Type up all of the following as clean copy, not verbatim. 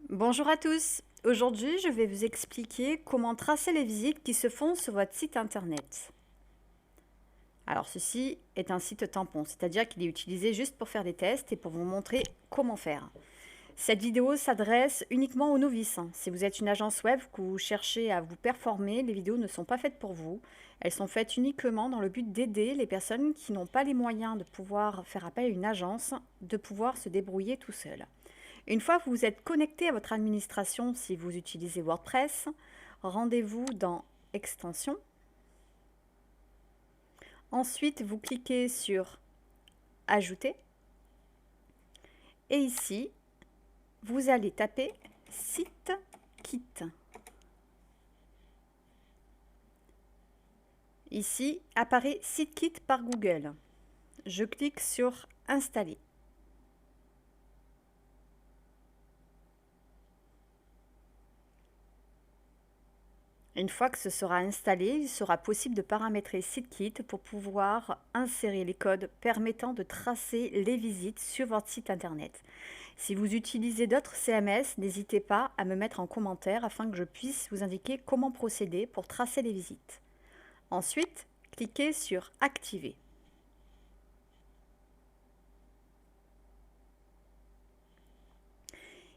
Bonjour à tous. Aujourd'hui, je vais vous expliquer comment tracer les visites qui se font sur votre site internet. Alors, ceci est un site tampon, c'est-à-dire qu'il est utilisé juste pour faire des tests et pour vous montrer comment faire. Cette vidéo s'adresse uniquement aux novices. Si vous êtes une agence web que vous cherchez à vous performer, les vidéos ne sont pas faites pour vous. Elles sont faites uniquement dans le but d'aider les personnes qui n'ont pas les moyens de pouvoir faire appel à une agence, de pouvoir se débrouiller tout seul. Une fois que vous êtes connecté à votre administration, si vous utilisez WordPress, rendez-vous dans Extensions. Ensuite, vous cliquez sur Ajouter. Et ici, vous allez taper Site Kit. Ici, apparaît SiteKit par Google. Je clique sur Installer. Une fois que ce sera installé, il sera possible de paramétrer SiteKit pour pouvoir insérer les codes permettant de tracer les visites sur votre site internet. Si vous utilisez d'autres CMS, n'hésitez pas à me mettre en commentaire afin que je puisse vous indiquer comment procéder pour tracer les visites. Ensuite, cliquez sur Activer.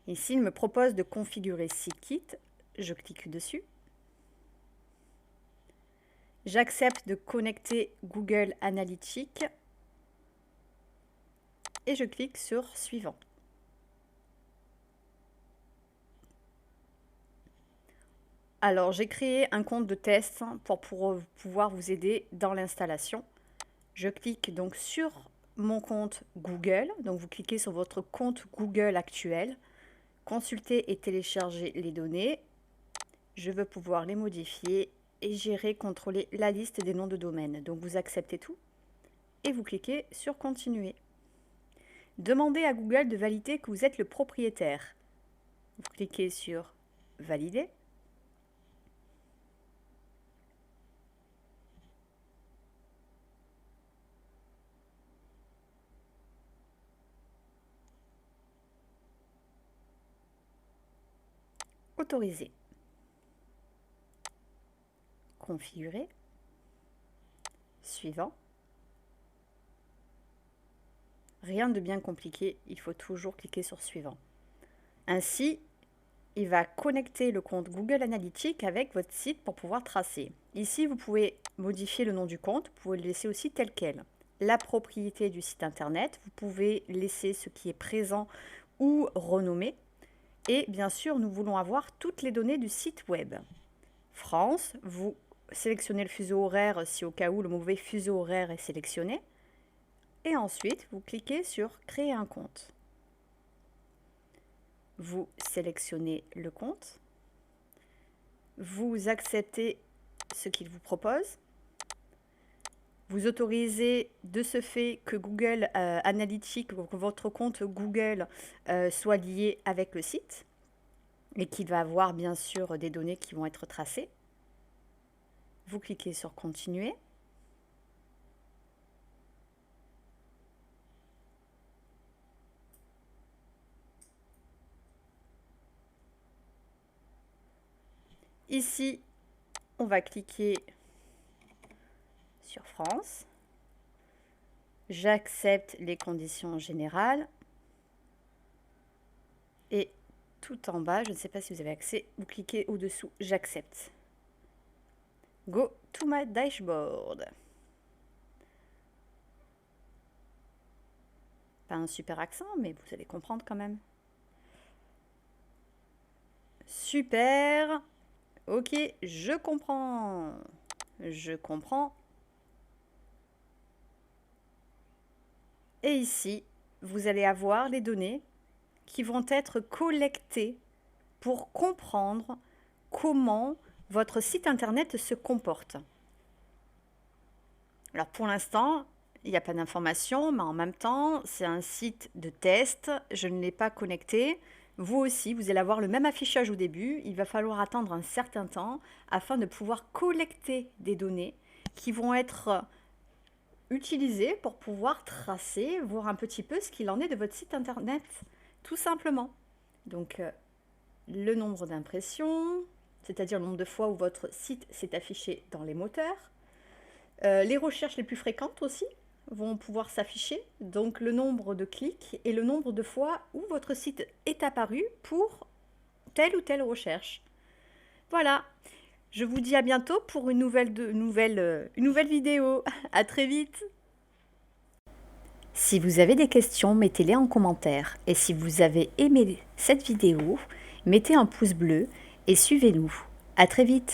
Ici, il me propose de configurer SiteKit. Je clique dessus. J'accepte de connecter Google Analytics et je clique sur Suivant. Alors, j'ai créé un compte de test pour pouvoir vous aider dans l'installation. Je clique donc sur mon compte Google. Donc, vous cliquez sur votre compte Google actuel. Consulter et télécharger les données. Je veux pouvoir les modifier et gérer, contrôler la liste des noms de domaine. Donc, vous acceptez tout et vous cliquez sur Continuer. Demandez à Google de valider que vous êtes le propriétaire. Vous cliquez sur Valider. Autoriser. Configurer. Suivant. Rien de bien compliqué, il faut toujours cliquer sur Suivant. Ainsi, il va connecter le compte Google Analytics avec votre site pour pouvoir tracer. Ici, vous pouvez modifier le nom du compte, vous pouvez le laisser aussi tel quel. La propriété du site internet, vous pouvez laisser ce qui est présent ou renommé. Et bien sûr, nous voulons avoir toutes les données du site web. France, vous sélectionnez le fuseau horaire si au cas où le mauvais fuseau horaire est sélectionné. Et ensuite, vous cliquez sur Créer un compte. Vous sélectionnez le compte. Vous acceptez ce qu'il vous propose. Vous autorisez de ce fait que Google Analytics, que votre compte Google soit lié avec le site et qu'il va avoir bien sûr des données qui vont être tracées. Vous cliquez sur Continuer. Ici, on va cliquer sur France. J'accepte les conditions générales. Et tout en bas, je ne sais pas si vous avez accès, vous cliquez au-dessous « J'accepte ». Go to my dashboard. Pas un super accent, mais vous allez comprendre quand même. Super. Ok, je comprends. Je comprends. Et ici, vous allez avoir les données qui vont être collectées pour comprendre comment votre site internet se comporte. Alors pour l'instant, il n'y a pas d'informations, mais en même temps, c'est un site de test. Je ne l'ai pas connecté. Vous aussi, vous allez avoir le même affichage au début. Il va falloir attendre un certain temps afin de pouvoir collecter des données qui vont être utilisées pour pouvoir tracer, voir un petit peu ce qu'il en est de votre site internet, tout simplement. Donc, le nombre d'impressions, c'est-à-dire le nombre de fois où votre site s'est affiché dans les moteurs. Les recherches les plus fréquentes aussi vont pouvoir s'afficher, donc le nombre de clics et le nombre de fois où votre site est apparu pour telle ou telle recherche. Voilà, je vous dis à bientôt pour une nouvelle vidéo. À très vite. Si vous avez des questions, mettez-les en commentaire. Et si vous avez aimé cette vidéo, mettez un pouce bleu et suivez-nous. À très vite.